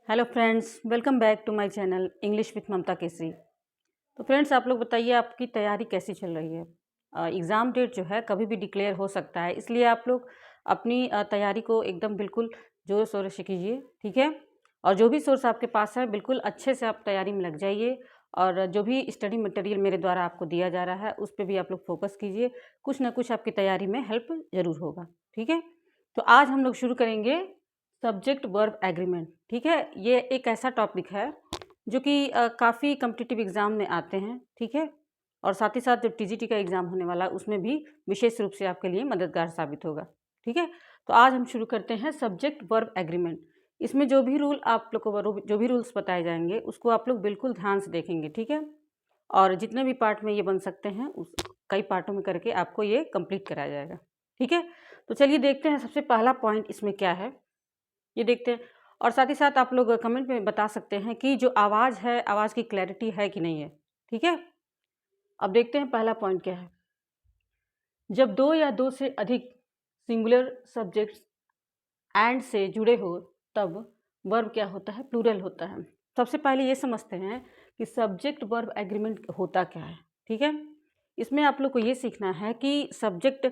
Hello friends, welcome back to my channel English with Mamta Kesari. तो friends, आप लोग बताइए आपकी तैयारी कैसी चल रही है। एग्ज़ाम डेट जो है कभी भी डिक्लेयर हो सकता है, इसलिए आप लोग अपनी तैयारी को एकदम बिल्कुल ज़ोर शोर से कीजिए, ठीक है। और जो भी सोर्स आपके पास है बिल्कुल अच्छे से आप तैयारी में लग जाइए। और जो भी स्टडी मटेरियल मेरे द्वारा आपको दिया जा रहा है उस पर भी आप लोग फोकस कीजिए, कुछ ना कुछ आपकी तैयारी में हेल्प ज़रूर होगा, ठीक है। तो आज हम लोग शुरू करेंगे सब्जेक्ट वर्ब एग्रीमेंट, ठीक है। ये एक ऐसा टॉपिक है जो कि काफ़ी कम्पिटिटिव एग्ज़ाम में आते हैं, ठीक है। और साथ ही साथ जो टीजीटी का एग्ज़ाम होने वाला है उसमें भी विशेष रूप से आपके लिए मददगार साबित होगा, ठीक है। तो आज हम शुरू करते हैं सब्जेक्ट वर्ब एग्रीमेंट। इसमें जो भी रूल आप लोग को जो भी रूल्स बताए जाएंगे उसको आप लोग बिल्कुल ध्यान से देखेंगे, ठीक है। और जितने भी पार्ट में ये बन सकते हैं उस कई पार्टों में करके आपको ये कंप्लीट कराया जाएगा, ठीक है। तो चलिए देखते हैं सबसे पहला पॉइंट इसमें क्या है, ये देखते हैं। और साथ ही साथ आप लोग कमेंट में बता सकते हैं कि जो आवाज़ है, आवाज़ की क्लैरिटी है कि नहीं है, ठीक है। अब देखते हैं पहला पॉइंट क्या है। जब दो या दो से अधिक सिंगुलर सब्जेक्ट्स एंड से जुड़े हो तब वर्ब क्या होता है, प्लूरल होता है। सबसे पहले ये समझते हैं कि सब्जेक्ट वर्ब एग्रीमेंट होता क्या है, ठीक है। इसमें आप लोग को ये सीखना है कि सब्जेक्ट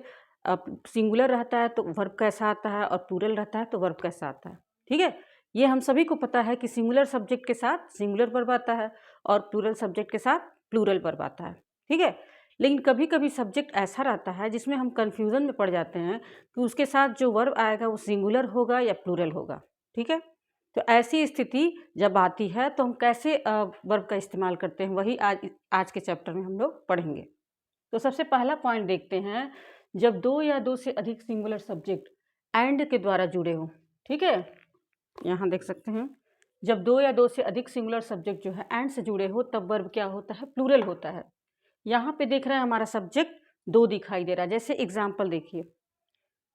सिंगुलर रहता है तो वर्ब कैसा आता है और प्लूरल रहता है तो वर्ब कैसा आता है, ठीक है। ये हम सभी को पता है कि सिंगुलर सब्जेक्ट के साथ सिंगुलर वर्ब आता है और प्लूरल सब्जेक्ट के साथ प्लूरल वर्ब आता है, ठीक है। लेकिन कभी कभी सब्जेक्ट ऐसा रहता है जिसमें हम कन्फ्यूज़न में पड़ जाते हैं कि उसके साथ जो वर्ब आएगा वो सिंगुलर होगा या प्लूरल होगा, ठीक है। तो ऐसी स्थिति जब आती है तो हम कैसे वर्ब का इस्तेमाल करते हैं वही आज के चैप्टर में हम लोग पढ़ेंगे। तो सबसे पहला पॉइंट देखते हैं, जब दो या दो से अधिक सिंगुलर सब्जेक्ट एंड के द्वारा जुड़े हों, ठीक है। यहाँ देख सकते हैं, जब दो या दो से अधिक सिंगुलर सब्जेक्ट जो है एंड से जुड़े हो तब वर्ब क्या होता है, प्लूरल होता है। यहाँ पे देख रहे हैं हमारा सब्जेक्ट दो दिखाई दे रहा है। जैसे एग्जाम्पल देखिए,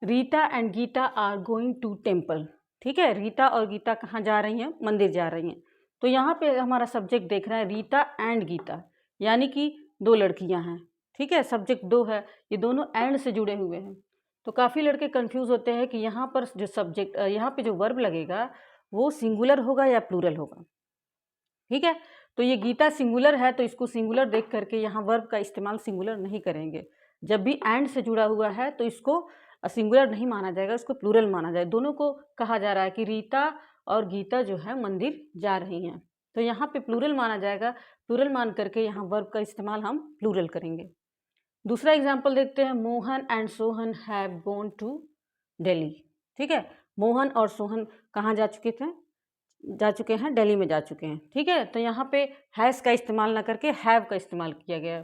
Rita and Gita are going to temple, ठीक है। रीता और गीता कहाँ जा रही हैं, मंदिर जा रही हैं। तो यहाँ पे हमारा सब्जेक्ट देख रहा है रीता एंड गीता, यानी कि दो लड़कियाँ हैं, ठीक है। सब्जेक्ट दो है, ये दोनों एंड से जुड़े हुए हैं। तो काफ़ी लड़के कंफ्यूज होते हैं कि यहाँ पर जो सब्जेक्ट यहाँ पे जो वर्ब लगेगा वो सिंगुलर होगा या प्लूरल होगा, ठीक है। तो ये गीता सिंगुलर है तो इसको सिंगुलर देख करके यहाँ वर्ब का इस्तेमाल सिंगुलर नहीं करेंगे। जब भी एंड से जुड़ा हुआ है तो इसको सिंगुलर नहीं माना जाएगा, इसको प्लूरल माना जाए। दोनों को कहा जा रहा है कि रीता और गीता जो है मंदिर जा रही हैं, तो यहाँ पे प्लूरल माना जाएगा। प्लूरल मान करके यहाँ वर्ब का इस्तेमाल हम प्लूरल करेंगे। दूसरा एग्जाम्पल देखते हैं, Mohan and Sohan have gone to Delhi, ठीक है। मोहन और सोहन कहाँ जा चुके हैं, दिल्ली में जा चुके हैं, ठीक है। तो यहाँ पे हैज़ का इस्तेमाल ना करके हैव का इस्तेमाल किया गया है।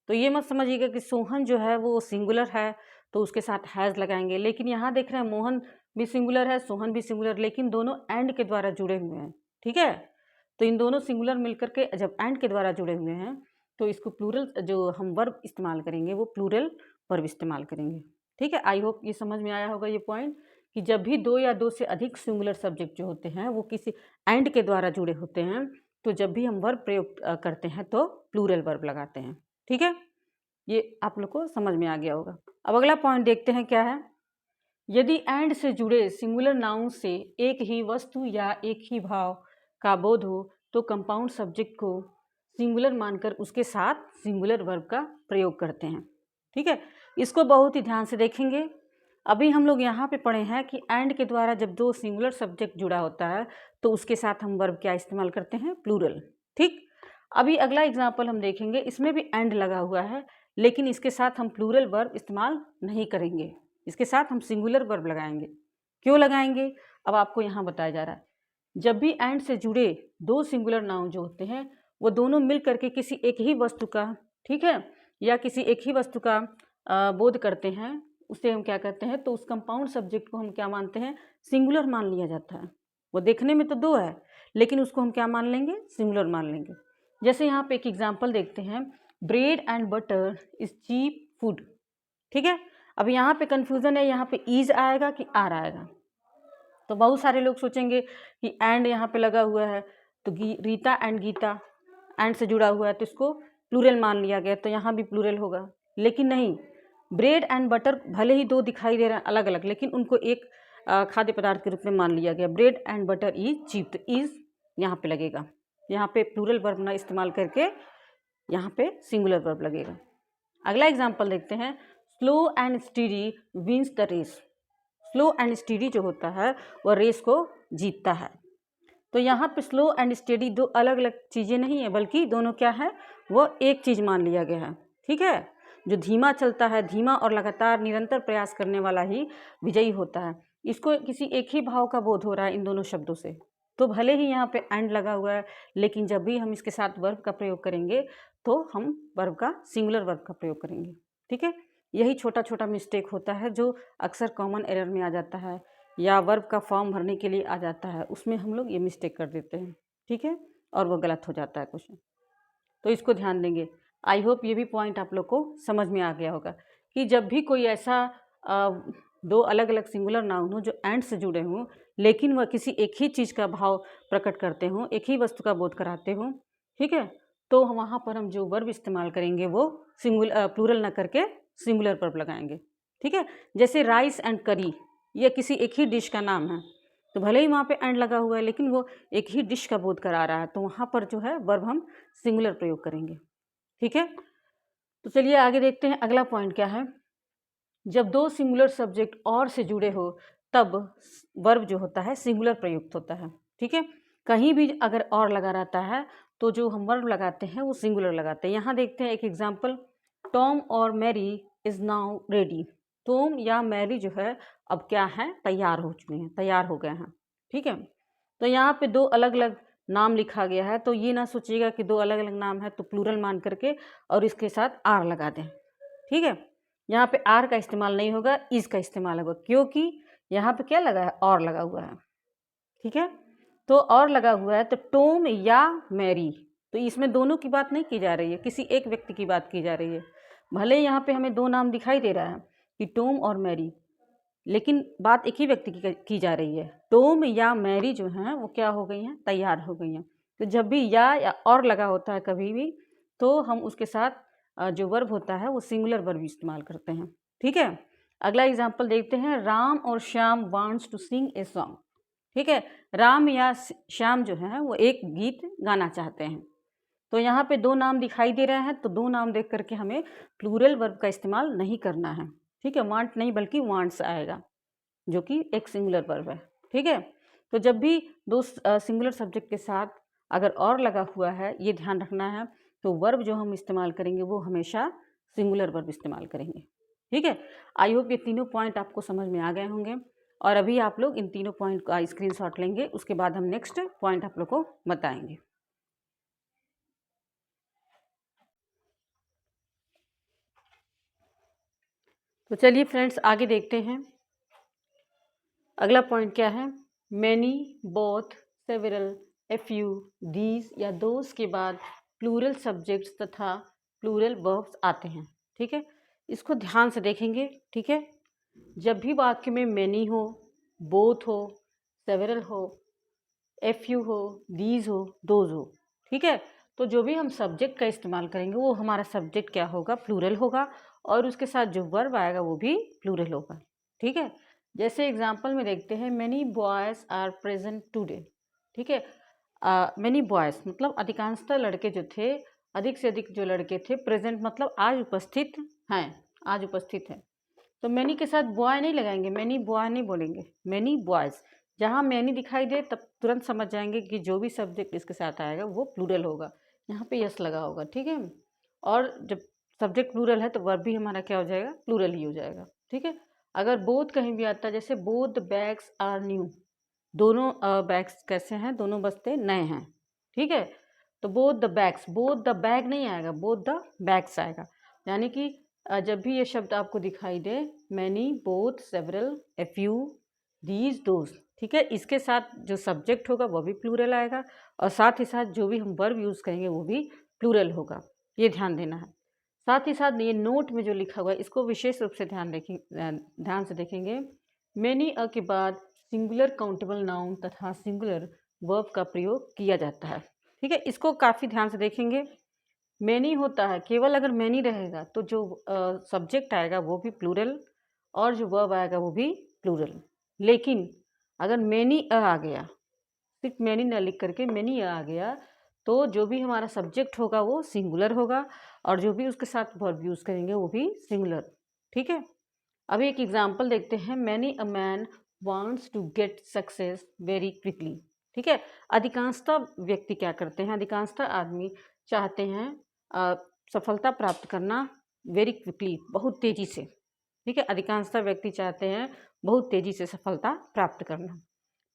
तो ये मत समझिएगा कि सोहन जो है वो सिंगुलर है तो उसके साथ हैज़ लगाएंगे, लेकिन यहाँ देख रहे हैं मोहन भी सिंगुलर है, सोहन भी सिंगुलर, लेकिन दोनों एंड के द्वारा जुड़े हुए हैं, ठीक है। तो इन दोनों सिंगुलर मिलकर के जब एंड के द्वारा जुड़े हुए हैं तो इसको प्लूरल जो हम वर्ब इस्तेमाल करेंगे वो प्लूरल वर्ब इस्तेमाल करेंगे, ठीक है। आई होप ये समझ में आया होगा ये पॉइंट, कि जब भी दो या दो से अधिक सिंगुलर सब्जेक्ट जो होते हैं वो किसी एंड के द्वारा जुड़े होते हैं तो जब भी हम वर्ब प्रयोग करते हैं तो प्लूरल वर्ब लगाते हैं, ठीक है। ये आप लोग को समझ में आ गया होगा। अब अगला पॉइंट देखते हैं क्या है। यदि एंड से जुड़े सिंगुलर नाउन से एक ही वस्तु या एक ही भाव का बोध हो तो कंपाउंड सब्जेक्ट को सिंगुलर मानकर उसके साथ सिंगुलर वर्ब का प्रयोग करते हैं, ठीक है। इसको बहुत ही ध्यान से देखेंगे। अभी हम लोग यहाँ पे पढ़े हैं कि एंड के द्वारा जब दो सिंगुलर सब्जेक्ट जुड़ा होता है तो उसके साथ हम वर्ब क्या इस्तेमाल करते हैं, प्लूरल, ठीक। अभी अगला एग्जाम्पल हम देखेंगे, इसमें भी एंड लगा हुआ है लेकिन इसके साथ हम प्लूरल वर्ब इस्तेमाल नहीं करेंगे, इसके साथ हम सिंगुलर वर्ब लगाएंगे। क्यों लगाएंगे, अब आपको यहाँ बताया जा रहा है। जब भी एंड से जुड़े दो सिंगुलर नाउन जो होते हैं वो दोनों मिल करके किसी एक ही वस्तु का, ठीक है, या किसी एक ही वस्तु का बोध करते हैं, उसे हम क्या कहते हैं, तो उस कंपाउंड सब्जेक्ट को हम क्या मानते हैं, सिंगुलर मान लिया जाता है। वो देखने में तो दो है लेकिन उसको हम क्या मान लेंगे, सिंगुलर मान लेंगे। जैसे यहाँ पे एक एग्जाम्पल देखते हैं, bread and butter is cheap food, ठीक है। अब यहाँ पे कन्फ्यूज़न है, यहाँ पे ईज आएगा कि आर आएगा। तो बहुत सारे लोग सोचेंगे कि एंड यहाँ पे लगा हुआ है तो रीता एंड गीता एंड से जुड़ा हुआ है तो इसको प्लूरल मान लिया गया तो यहाँ भी प्लूरल होगा, लेकिन नहीं। ब्रेड एंड बटर भले ही दो दिखाई दे रहे हैं अलग अलग, लेकिन उनको एक खाद्य पदार्थ के रूप में मान लिया गया। Bread and butter is cheap, तो इज यहाँ पे लगेगा, यहाँ पे प्लूरल वर्ब ना इस्तेमाल करके यहाँ पे सिंगुलर वर्ब लगेगा। अगला एग्जाम्पल देखते हैं, slow and steady wins the race. Slow and steady जो होता है वह रेस को जीतता है। तो यहाँ पे स्लो एंड स्टेडी दो अलग अलग चीज़ें नहीं है, बल्कि दोनों क्या है, वो एक चीज़ मान लिया गया है। ठीक है, जो धीमा चलता है, धीमा और लगातार निरंतर प्रयास करने वाला ही विजयी होता है। इसको किसी एक ही भाव का बोध हो रहा है इन दोनों शब्दों से। तो भले ही यहाँ पे एंड लगा हुआ है, लेकिन जब भी हम इसके साथ वर्ब का प्रयोग करेंगे तो हम वर्ब का सिंगुलर वर्ब का प्रयोग करेंगे। ठीक है, यही छोटा छोटा मिस्टेक होता है जो अक्सर कॉमन एरर में आ जाता है, या वर्ब का फॉर्म भरने के लिए आ जाता है, उसमें हम लोग ये मिस्टेक कर देते हैं। ठीक है, और वो गलत हो जाता है क्वेश्चन, तो इसको ध्यान देंगे। आई होप ये भी पॉइंट आप लोग को समझ में आ गया होगा कि जब भी कोई ऐसा दो अलग अलग सिंगुलर नाउन हो जो एंड से जुड़े हों, लेकिन वह किसी एक ही चीज़ का भाव प्रकट करते हों, एक ही वस्तु का बोध कराते हों, ठीक है, तो वहाँ पर हम जो वर्ब इस्तेमाल करेंगे वो प्लूरल ना करके सिंगुलर वर्ब लगाएंगे। ठीक है, जैसे राइस एंड करी, ये किसी एक ही डिश का नाम है, तो भले ही वहाँ पे एंड लगा हुआ है, लेकिन वो एक ही डिश का बोध करा रहा है, तो वहाँ पर जो है वर्ब हम सिंगुलर प्रयोग करेंगे। ठीक है, तो चलिए आगे देखते हैं। अगला पॉइंट क्या है, जब दो सिंगुलर सब्जेक्ट और से जुड़े हो तब वर्ब जो होता है सिंगुलर प्रयुक्त होता है। ठीक है, कहीं भी अगर और लगा रहता है तो जो हम वर्ब लगाते हैं वो सिंगुलर लगाते हैं। यहाँ देखते हैं एक एग्जाम्पल, टॉम और Mary is now ready. Tom या मैरी जो है अब क्या है, तैयार हो चुके हैं, तैयार हो गए हैं। ठीक है, तो यहाँ पे दो अलग अलग नाम लिखा गया है, तो ये ना सोचिएगा कि दो अलग अलग नाम है तो प्लूरल मान करके और इसके साथ आर लगा दें। ठीक है, यहाँ पे आर का इस्तेमाल नहीं होगा, इज का इस्तेमाल होगा, क्योंकि यहाँ पे क्या लगा है, और लगा हुआ है। ठीक है, तो और लगा हुआ है तो टॉम या मैरी, तो इसमें दोनों की बात नहीं की जा रही है, किसी एक व्यक्ति की बात की जा रही है। भले यहाँ पे हमें दो नाम दिखाई दे रहा है कि टॉम और मैरी, लेकिन बात एक ही व्यक्ति की जा रही है। टॉम या मैरी जो हैं वो क्या हो गई हैं, तैयार हो गई हैं। तो जब भी या और लगा होता है कभी भी, तो हम उसके साथ जो वर्ब होता है वो सिंगुलर वर्ब इस्तेमाल करते हैं। ठीक है, अगला एग्जाम्पल देखते हैं, राम और Shyam wants to sing a song. ठीक है, राम या श्याम जो है वो एक गीत गाना चाहते हैं, तो यहाँ पे दो नाम दिखाई दे रहे हैं, तो दो नाम देख करके हमें प्लूरल वर्ब का इस्तेमाल नहीं करना है। ठीक है, वांट नहीं बल्कि वांट्स आएगा, जो कि एक सिंगुलर वर्ब है। ठीक है, तो जब भी दो सिंगुलर सब्जेक्ट के साथ अगर और लगा हुआ है, ये ध्यान रखना है, तो वर्ब जो हम इस्तेमाल करेंगे वो हमेशा सिंगुलर वर्ब इस्तेमाल करेंगे। ठीक है, आई होप ये तीनों पॉइंट आपको समझ में आ गए होंगे, और अभी आप लोग इन तीनों पॉइंट का स्क्रीनशॉट लेंगे, उसके बाद हम नेक्स्ट पॉइंट आप लोग को बताएंगे। तो चलिए फ्रेंड्स आगे देखते हैं। अगला पॉइंट क्या है, many, both, several, a few, these या दोज के बाद प्लूरल सब्जेक्ट्स तथा प्लूरल वर्ब्स आते हैं। ठीक है, इसको ध्यान से देखेंगे। ठीक है, जब भी वाक्य में मैनी हो, बोथ हो, सेवरल हो, ए फ्यू हो, दीज हो, दोज हो, ठीक है, तो जो भी हम सब्जेक्ट का इस्तेमाल करेंगे वो हमारा सब्जेक्ट क्या होगा, प्लूरल होगा, और उसके साथ जो वर्ब आएगा वो भी प्लूरल होगा। ठीक है, जैसे एग्जाम्पल में देखते हैं, many boys are present today. ठीक है, मैनी बॉयज़ मतलब अधिकांशतः लड़के जो थे, अधिक से अधिक जो लड़के थे, प्रेजेंट मतलब आज उपस्थित हैं, आज उपस्थित हैं, तो मैनी के साथ बॉय नहीं लगाएंगे, मैनी बॉय नहीं बोलेंगे, मैनी बॉयज़। जहाँ मैनी दिखाई दे तब तुरंत समझ जाएंगे कि जो भी सब्जेक्ट इसके साथ आएगा वो प्लूरल होगा, यहाँ पे यस लगा होगा। ठीक है, और जब सब्जेक्ट प्लूरल है तो वर्ब भी हमारा क्या हो जाएगा, प्लूरल ही हो जाएगा। ठीक है, अगर बोथ कहीं भी आता है, जैसे both the bags are new, दोनों बैग्स कैसे हैं, दोनों बस्ते नए हैं। ठीक है, तो both the bags, both the bag नहीं आएगा, बोथ द बैग्स आएगा। यानी कि जब भी ये शब्द आपको दिखाई दे, many, both, several, a few, these, those, ठीक है, इसके साथ जो सब्जेक्ट होगा वो भी प्लूरल आएगा, और साथ ही साथ जो भी हम वर्ब यूज़ करेंगे वो भी प्लूरल होगा, ये ध्यान देना है। साथ ही साथ ये नोट में जो लिखा हुआ है इसको विशेष रूप से ध्यान से देखेंगे। मैनी अ के बाद सिंगुलर काउंटेबल नाउन तथा सिंगुलर वर्ब का प्रयोग किया जाता है। ठीक है, इसको काफ़ी ध्यान से देखेंगे। मैनी होता है, केवल अगर मैनी रहेगा तो जो सब्जेक्ट आएगा वो भी प्लूरल, और जो वर्ब आएगा वो भी प्लूरल। लेकिन अगर मैनी अ आ गया, सिर्फ मैनी न लिख करके मैनी आ गया, तो जो भी हमारा सब्जेक्ट होगा वो सिंगुलर होगा और जो भी उसके साथ वर्ब यूज़ करेंगे वो भी सिंगुलर। ठीक है। अभी एक एग्जांपल देखते हैं। Many a man wants to get success very quickly. ठीक है। अधिकांशतः व्यक्ति क्या करते हैं, अधिकांशतः आदमी चाहते हैं अ, सफलता प्राप्त करना वेरी क्विकली, बहुत तेजी से। ठीक है। अधिकांशतः व्यक्ति चाहते हैं बहुत तेजी से सफलता प्राप्त करना।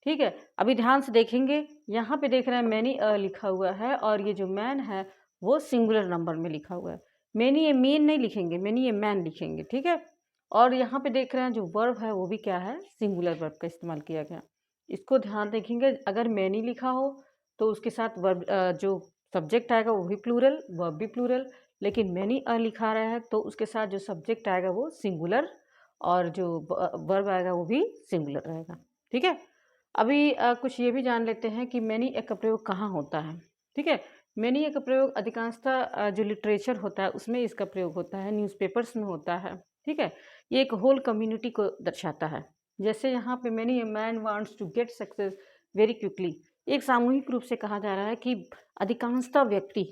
ठीक है। अभी ध्यान से देखेंगे, यहाँ पे देख रहे हैं मैनी अ लिखा हुआ है और ये जो मैन है वो सिंगुलर नंबर में लिखा हुआ है। मैनी ये मेन नहीं लिखेंगे, मैनी ये मैन लिखेंगे। ठीक है। और यहाँ पे देख रहे हैं जो वर्ब है वो भी क्या है, सिंगुलर वर्ब का इस्तेमाल किया गया। इसको ध्यान देखेंगे, अगर मैनी लिखा हो तो उसके साथ वर्ब जो सब्जेक्ट आएगा वो भी प्लूरल, वर्ब भी प्लूरल। लेकिन मैनी अ लिखा रहा है तो उसके साथ जो सब्जेक्ट आएगा वो सिंगुलर और जो वर्ब आएगा वो भी सिंगुलर रहेगा। ठीक है। अभी कुछ ये भी जान लेते हैं कि मैनी ए का प्रयोग कहाँ होता है। ठीक है। मैनी ए का प्रयोग अधिकांशतः जो लिटरेचर होता है उसमें इसका प्रयोग होता है, न्यूज़पेपर्स में होता है। ठीक है। ये एक होल कम्युनिटी को दर्शाता है। जैसे यहाँ पे many a man wants to get success very quickly, एक सामूहिक रूप से कहा जा रहा है कि अधिकांशतः व्यक्ति,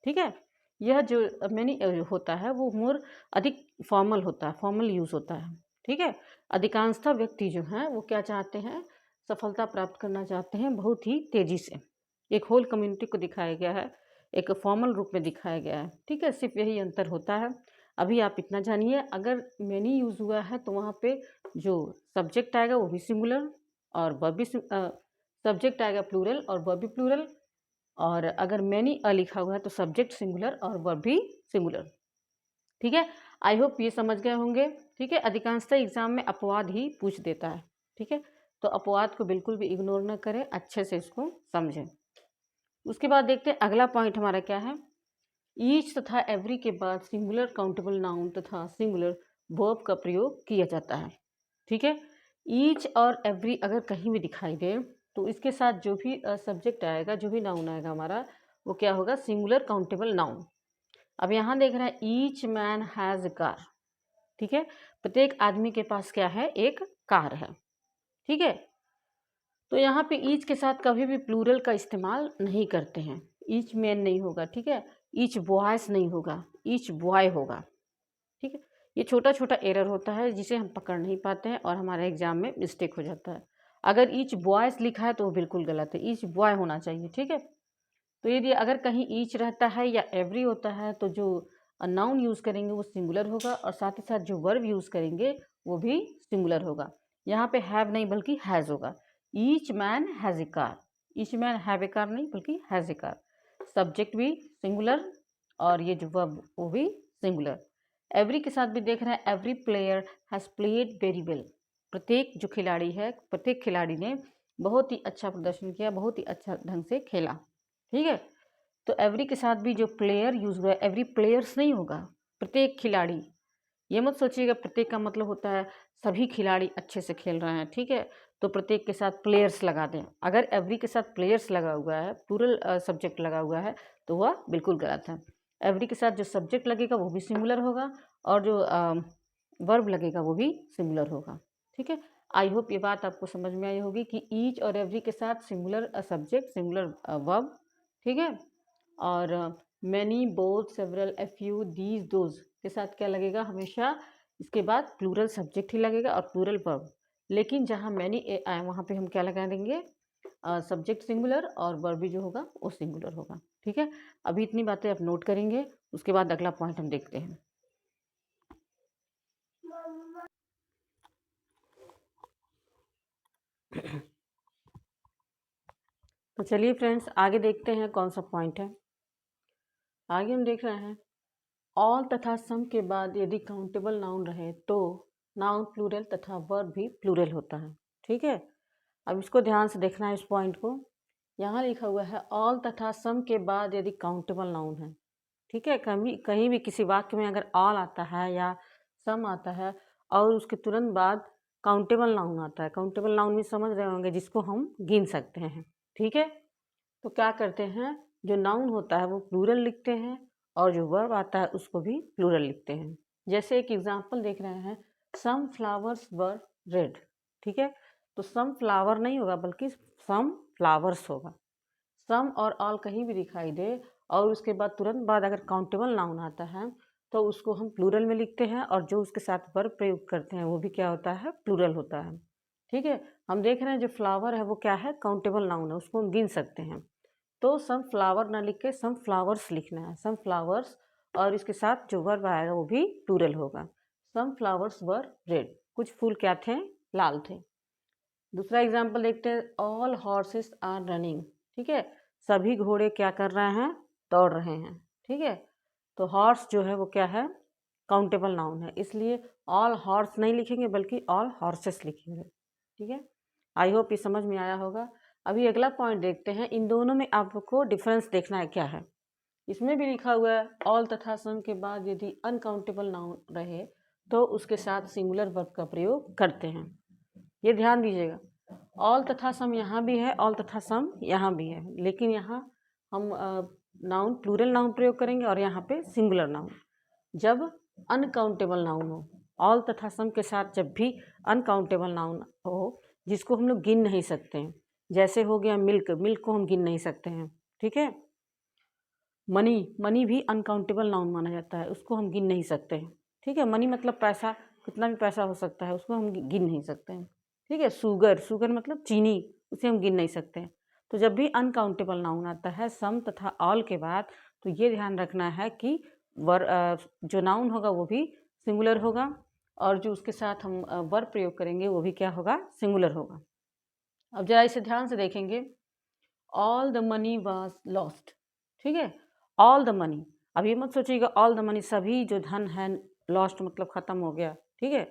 ठीक है, यह जो मैनी होता है वो मोर अधिक फॉर्मल होता है, फॉर्मल यूज़ होता है। ठीक है। अधिकांशतः व्यक्ति जो हैं वो क्या चाहते हैं, सफलता प्राप्त करना चाहते हैं बहुत ही तेज़ी से। एक होल कम्युनिटी को दिखाया गया है, एक फॉर्मल रूप में दिखाया गया है। ठीक है। सिर्फ यही अंतर होता है। अभी आप इतना जानिए, अगर मैनी यूज़ हुआ है तो वहाँ पे जो सब्जेक्ट आएगा वो भी सिंगुलर और वर्ब भी सब्जेक्ट आएगा प्लूरल और वर्ब भी प्लूरल। और अगर मैनी अ लिखा हुआ है तो सब्जेक्ट सिंगुलर और वर्ब भी सिंगुलर। ठीक है। आई होप ये समझ गए होंगे। ठीक है। अधिकांशतः एग्जाम में अपवाद ही पूछ देता है। ठीक है। तो अपवाद को बिल्कुल भी इग्नोर ना करें, अच्छे से इसको समझें। उसके बाद देखते हैं अगला पॉइंट हमारा क्या है। ईच तथा एवरी के बाद सिंगुलर काउंटेबल नाउन तथा सिंगुलर वर्ब का प्रयोग किया जाता है। ठीक है। ईच और एवरी अगर कहीं भी दिखाई दे तो इसके साथ जो भी सब्जेक्ट आएगा, जो भी नाउन आएगा हमारा, वो क्या होगा, सिंगुलर काउंटेबल नाउन। अब यहाँ देख रहे हैं each man has a car. ठीक है। प्रत्येक आदमी के पास क्या है, एक कार है। ठीक है। तो यहाँ पे ईच के साथ कभी भी प्लूरल का इस्तेमाल नहीं करते हैं। ईच मैन नहीं होगा। ठीक है। ईच बॉयज नहीं होगा, ईच बॉय होगा। ठीक है। ये छोटा छोटा एरर होता है जिसे हम पकड़ नहीं पाते हैं और हमारे एग्जाम में मिस्टेक हो जाता है। अगर ईच बॉयज लिखा है तो वो बिल्कुल गलत है, ईच बॉय होना चाहिए। ठीक है। तो यदि अगर कहीं ईच रहता है या एवरी होता है तो जो नाउन यूज़ करेंगे वो सिंगुलर होगा और साथ ही साथ जो वर्ब यूज़ करेंगे वो भी सिंगुलर होगा। यहाँ पे हैव नहीं बल्कि हैज़ होगा। Each man has a car, each man have a car नहीं बल्कि हैज़ ए कार। सब्जेक्ट भी सिंगुलर और ये जो वर्ब वो भी सिंगुलर। एवरी के साथ भी देख रहे हैं, every player has played very well. प्रत्येक जो खिलाड़ी है, प्रत्येक खिलाड़ी ने बहुत ही अच्छा प्रदर्शन किया, बहुत ही अच्छा ढंग से खेला। ठीक है। तो एवरी के साथ भी जो प्लेयर यूज़ हुआ है, एवरी प्लेयर्स नहीं होगा, प्रत्येक खिलाड़ी। ये मत सोचिएगा प्रत्येक का मतलब होता है सभी खिलाड़ी अच्छे से खेल रहे हैं। ठीक है। तो प्रत्येक के साथ प्लेयर्स लगा दें। अगर एवरी के साथ प्लेयर्स लगा हुआ है, प्लूरल सब्जेक्ट लगा हुआ है, तो वह बिल्कुल गलत है। एवरी के साथ जो सब्जेक्ट लगेगा वो भी सिंगुलर होगा और जो वर्ब लगेगा वो भी सिंगुलर होगा। ठीक है। आई होप ये बात आपको समझ में आई होगी कि ईच और एवरी के साथ सिंगुलर सब्जेक्ट, सिंगुलर वर्ब। ठीक है। और many, both, several, a few, these, those के साथ क्या लगेगा, हमेशा इसके बाद प्लूरल सब्जेक्ट ही लगेगा और प्लूरल वर्ब। लेकिन जहाँ मैनी आए वहाँ पे हम क्या लगा देंगे, सब्जेक्ट सिंगुलर और वर्ब भी जो होगा वो सिंगुलर होगा। ठीक है। अभी इतनी बातें आप नोट करेंगे, उसके बाद अगला पॉइंट हम देखते हैं। तो चलिए फ्रेंड्स आगे देखते हैं कौन सा पॉइंट है। आगे हम देख रहे हैं, ऑल तथा सम के बाद यदि काउंटेबल नाउन रहे तो नाउन प्लूरल तथा वर्ब भी प्लूरल होता है। ठीक है। अब इसको ध्यान से देखना है इस पॉइंट को। यहाँ लिखा हुआ है ऑल तथा सम के बाद यदि काउंटेबल नाउन है। ठीक है। कहीं कहीं भी किसी वाक्य में अगर ऑल आता है या सम आता है और उसके तुरंत बाद काउंटेबल नाउन आता है, काउंटेबल नाउन भी समझ रहे होंगे जिसको हम गिन सकते हैं। ठीक है। तो क्या करते हैं, जो नाउन होता है वो प्लूरल लिखते हैं और जो वर्ब आता है उसको भी प्लूरल लिखते हैं। जैसे एक एग्जांपल देख रहे हैं, सम फ्लावर्स वर रेड। ठीक है। तो सम फ्लावर नहीं होगा बल्कि सम फ्लावर्स होगा। सम और ऑल कहीं भी दिखाई दे और उसके बाद तुरंत बाद अगर काउंटेबल नाउन आता है तो उसको हम प्लूरल में लिखते हैं और जो उसके साथ वर्ब प्रयोग करते हैं वो भी क्या होता है, प्लूरल होता है। ठीक है, हम देख रहे हैं जो फ्लावर है वो क्या है, काउंटेबल नाउन है, उसको हम गिन सकते हैं। तो सम फ्लावर ना लिख के सम फ्लावर्स लिखना है, सम फ्लावर्स, और इसके साथ जो वर्ब आएगा वो भी प्लूरल होगा। सम फ्लावर्स वर रेड, कुछ फूल क्या थे, लाल थे। दूसरा एग्जाम्पल देखते हैं, ऑल हॉर्सेस आर रनिंग। ठीक है, सभी घोड़े क्या कर रहे हैं, दौड़ रहे हैं। ठीक है, तो हॉर्स जो है वो क्या है, काउंटेबल नाउन है, इसलिए ऑल हॉर्स नहीं लिखेंगे बल्कि ऑल हॉर्सेस लिखेंगे। ठीक है, आई होप ये समझ में आया होगा। अभी अगला पॉइंट देखते हैं, इन दोनों में आपको डिफरेंस देखना है क्या है। इसमें भी लिखा हुआ है ऑल तथा सम के बाद यदि अनकाउंटेबल नाउन रहे तो उसके साथ सिंगुलर वर्ब का प्रयोग करते हैं। ये ध्यान दीजिएगा, ऑल तथा सम यहाँ भी है, ऑल तथा सम यहाँ भी है, लेकिन यहाँ हम नाउन प्लूरल नाउन प्रयोग करेंगे और यहाँ पे सिंगुलर नाउन। जब अनकाउंटेबल नाउन हो, ऑल तथा सम के साथ जब भी अनकाउंटेबल नाउन हो जिसको हम लोग गिन नहीं सकते हैं, जैसे हो गया मिल्क, मिल्क को हम गिन नहीं सकते हैं। ठीक है, मनी, मनी भी अनकाउंटेबल नाउन माना जाता है, उसको हम गिन नहीं सकते हैं। ठीक है, मनी मतलब पैसा, कितना भी पैसा हो सकता है, उसको हम गिन नहीं सकते हैं। ठीक है, शुगर, शुगर मतलब चीनी, उसे हम गिन नहीं सकते हैं। तो जब भी अनकाउंटेबल नाउन आता है सम तथा ऑल के बाद, तो ये ध्यान रखना है कि जो नाउन होगा वो भी सिंगुलर होगा और जो उसके साथ हम वर्ब प्रयोग करेंगे वो भी क्या होगा, सिंगुलर होगा। अब जरा इसे ध्यान से देखेंगे, all the money was lost. ठीक है, ऑल द मनी, अब ये मत सोचिएगा ऑल द मनी सभी जो धन है, लॉस्ट मतलब ख़त्म हो गया। ठीक है,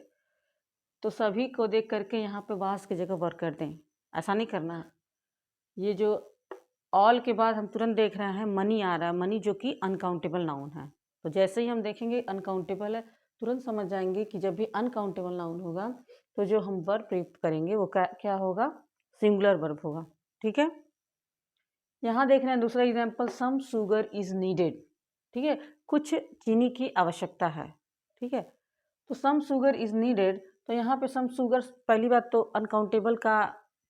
तो सभी को देख करके यहाँ पे वास की जगह वर्क कर दें, ऐसा नहीं करना है। ये जो ऑल के बाद हम तुरंत देख रहे हैं मनी आ रहा है, मनी जो कि अनकाउंटेबल नाउन है, तो जैसे ही हम देखेंगे अनकाउंटेबल है तुरंत समझ जाएंगे कि जब भी अनकाउंटेबल नाउन होगा तो जो हम वर्ब प्रयुक्त करेंगे वो क्या होगा, सिंगुलर वर्ब होगा। ठीक है, यहाँ देख रहे हैं दूसरा example, some sugar is needed. ठीक है, कुछ चीनी की आवश्यकता है। ठीक है, तो सम शुगर इज़ नीडेड, तो यहाँ पे सम शुगर, पहली बात तो अनकाउंटेबल का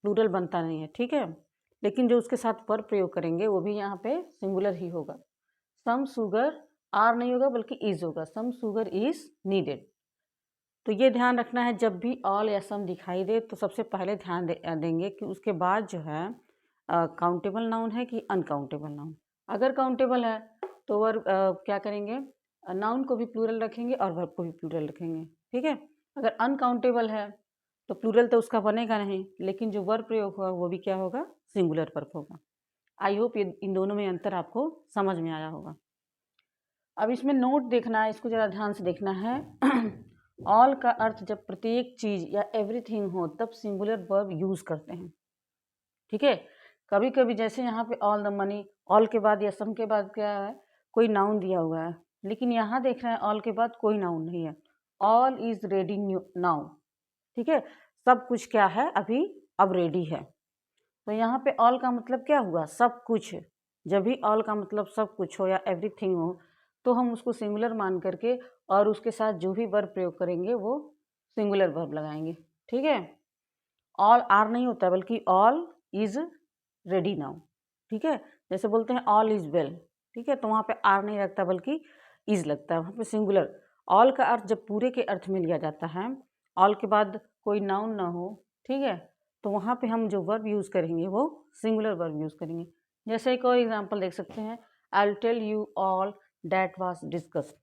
प्लूरल बनता नहीं है। ठीक है, लेकिन जो उसके साथ वर्ब प्रयोग करेंगे वो भी यहाँ पे सिंगुलर ही होगा। सम शुगर, आर नहीं होगा बल्कि इज़ होगा, सम शुगर इज़ नीडेड। तो ये ध्यान रखना है, जब भी ऑल या सम दिखाई दे तो सबसे पहले ध्यान देंगे कि उसके बाद जो है काउंटेबल नाउन है कि अनकाउंटेबल नाउन। अगर काउंटेबल है तो वर्ब क्या करेंगे, नाउन को भी प्लूरल रखेंगे और वर्ब को भी प्लूरल रखेंगे। ठीक है, अगर अनकाउंटेबल है तो प्लूरल तो उसका बनेगा नहीं, लेकिन जो वर्ब प्रयोग होगा वो भी क्या होगा, सिंगुलर वर्ब होगा। आई होप ये इन दोनों में अंतर आपको समझ में आया होगा। अब इसमें नोट देखना है, इसको ज़रा ध्यान से देखना है। ऑल का अर्थ जब प्रत्येक चीज़ या एवरीथिंग हो तब सिंगुलर वर्ब यूज़ करते हैं। ठीक है, कभी कभी जैसे यहाँ पे ऑल द मनी, ऑल के बाद या सम के बाद क्या है, कोई नाउन दिया हुआ है, लेकिन यहाँ देख रहे हैं ऑल के बाद कोई नाउन नहीं है, ऑल इज़ रेडी नाउ। ठीक है, सब कुछ क्या है अभी, अब रेडी है। तो यहाँ पे ऑल का मतलब क्या हुआ, सब कुछ। जब भी ऑल का मतलब सब कुछ हो या एवरीथिंग हो तो हम उसको सिंगुलर मान करके और उसके साथ जो भी वर्ब प्रयोग करेंगे वो सिंगुलर वर्ब लगाएंगे। ठीक है, ऑल आर नहीं होता बल्कि ऑल इज़ रेडी नाउ। ठीक है, जैसे बोलते हैं ऑल इज़ वेल। ठीक है, तो वहाँ पे आर नहीं लगता बल्कि इज़ लगता है, वहाँ पे सिंगुलर। ऑल का अर्थ जब पूरे के अर्थ में लिया जाता है, ऑल के बाद कोई नाउन ना हो, ठीक है, तो वहाँ पे हम जो वर्ब यूज़ करेंगे वो सिंगुलर वर्ब यूज़ करेंगे। जैसे एक और एग्जांपल देख सकते हैं, I will tell you all that was discussed.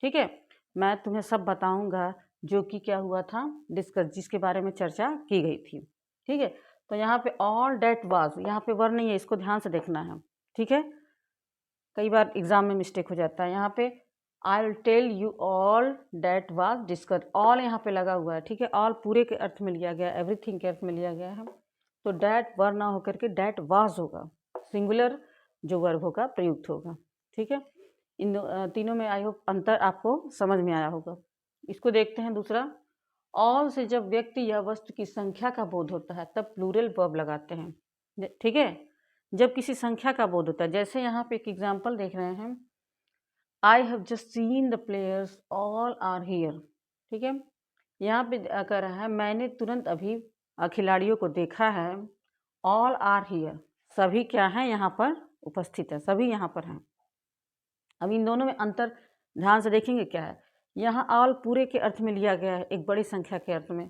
ठीक है, मैं तुम्हें सब बताऊंगा जो कि क्या हुआ था, डिस्कस, जिसके बारे में चर्चा की गई थी। ठीक है, तो यहाँ पे ऑल डेट वाज, यहाँ पे वर्ब नहीं है, इसको ध्यान से देखना है। ठीक है, कई बार एग्जाम में मिस्टेक हो जाता है। यहाँ पे I will tell you all that was discussed, all यहाँ पे लगा हुआ है। ठीक है, ऑल पूरे के अर्थ में लिया गया, एवरीथिंग के अर्थ में लिया गया है, तो डेट वर्ब ना होकर के डेट वाज होगा, सिंगुलर जो वर्ब होगा प्रयुक्त होगा। ठीक है, इन तीनों में आई होप अंतर आपको समझ में आया होगा। इसको देखते हैं दूसरा, ऑल से जब व्यक्ति या वस्तु की संख्या का बोध होता है तब प्लूरल वर्ब लगाते हैं। ठीक है, जब किसी संख्या का बोध होता है, जैसे यहाँ पे एक एग्जाम्पल देख रहे हैं, I have just seen the players all are here. ठीक है, यहाँ पे कह रहा है मैंने तुरंत अभी खिलाड़ियों को देखा है। ऑल आर हियर, सभी क्या हैं यहाँ पर उपस्थित है, सभी यहाँ पर हैं। अब इन दोनों में अंतर ध्यान से देखेंगे क्या है। यहाँ ऑल पूरे के अर्थ में लिया गया है, एक बड़ी संख्या के अर्थ में,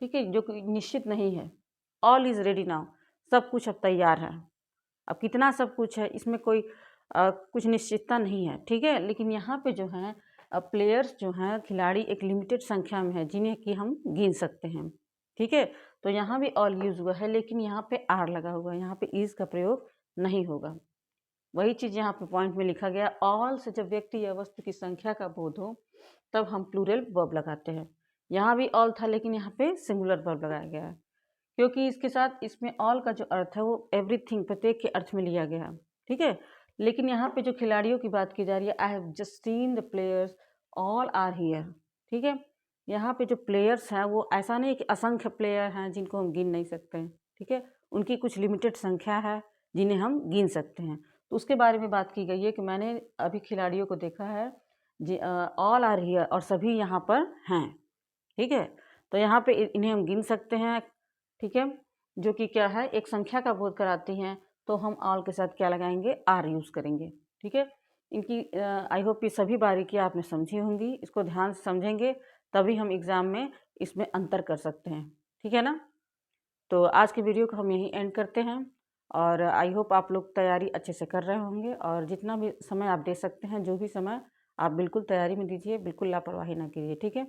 ठीक है, जो कि निश्चित नहीं है। ऑल इज़ रेडी नाउ, सब कुछ अब तैयार है। अब कितना सब कुछ है, इसमें कोई कुछ निश्चितता नहीं है, ठीक है। लेकिन यहाँ पे जो है प्लेयर्स जो हैं, खिलाड़ी एक लिमिटेड संख्या में है जिन्हें कि हम गिन सकते हैं, ठीक है। तो यहाँ भी ऑल यूज़ हुआ है, लेकिन यहाँ पे आर लगा हुआ है, यहाँ पे इज़ का प्रयोग नहीं होगा। वही चीज़ यहाँ पे पॉइंट में लिखा गया, ऑल से जब व्यक्ति या वस्तु की संख्या का बोध हो तब हम प्लूरल वर्ब लगाते हैं। यहाँ भी ऑल था, लेकिन यहाँ पे सिंगुलर वर्ब लगाया गया है, क्योंकि इसके साथ इसमें ऑल का जो अर्थ है वो एवरीथिंग, प्रत्येक के अर्थ में लिया गया है, ठीक है। लेकिन यहाँ पे जो खिलाड़ियों की बात की जा रही है, I have just seen the players all are here, ठीक है। यहाँ पे जो प्लेयर्स हैं वो ऐसा नहीं कि असंख्य प्लेयर हैं जिनको हम गिन नहीं सकते हैं, ठीक है। उनकी कुछ लिमिटेड संख्या है जिन्हें हम गिन सकते हैं। तो उसके बारे में बात की गई है कि मैंने अभी खिलाड़ियों को देखा है जी, ऑल आर हियर, और सभी यहाँ पर हैं, ठीक है। तो यहाँ पे इन्हें हम गिन सकते हैं, ठीक है, जो कि क्या है, एक संख्या का बोध कराती हैं। तो हम ऑल के साथ क्या लगाएंगे, आर यूज़ करेंगे, ठीक है। इनकी आई होप ये सभी बारीकियाँ आपने समझी होंगी, इसको ध्यान से समझेंगे तभी हम एग्ज़ाम में इसमें अंतर कर सकते हैं, ठीक है ना। तो आज की वीडियो को हम यहीं एंड करते हैं, और आई होप आप लोग तैयारी अच्छे से कर रहे होंगे, और जितना भी समय आप दे सकते हैं, जो भी समय आप बिल्कुल तैयारी में दीजिए, बिल्कुल लापरवाही ना कीजिए, ठीक है।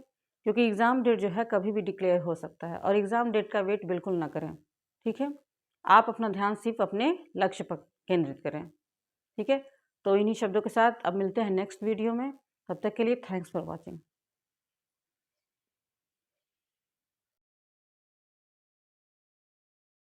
क्योंकि एग्ज़ाम डेट जो है कभी भी डिक्लेयर हो सकता है, और एग्ज़ाम डेट का वेट बिल्कुल ना करें, ठीक है। आप अपना ध्यान सिर्फ अपने लक्ष्य पर केंद्रित करें, ठीक है। तो इन्हीं शब्दों के साथ अब मिलते हैं नेक्स्ट वीडियो में। तब तक के लिए थैंक्स फॉर वॉचिंग।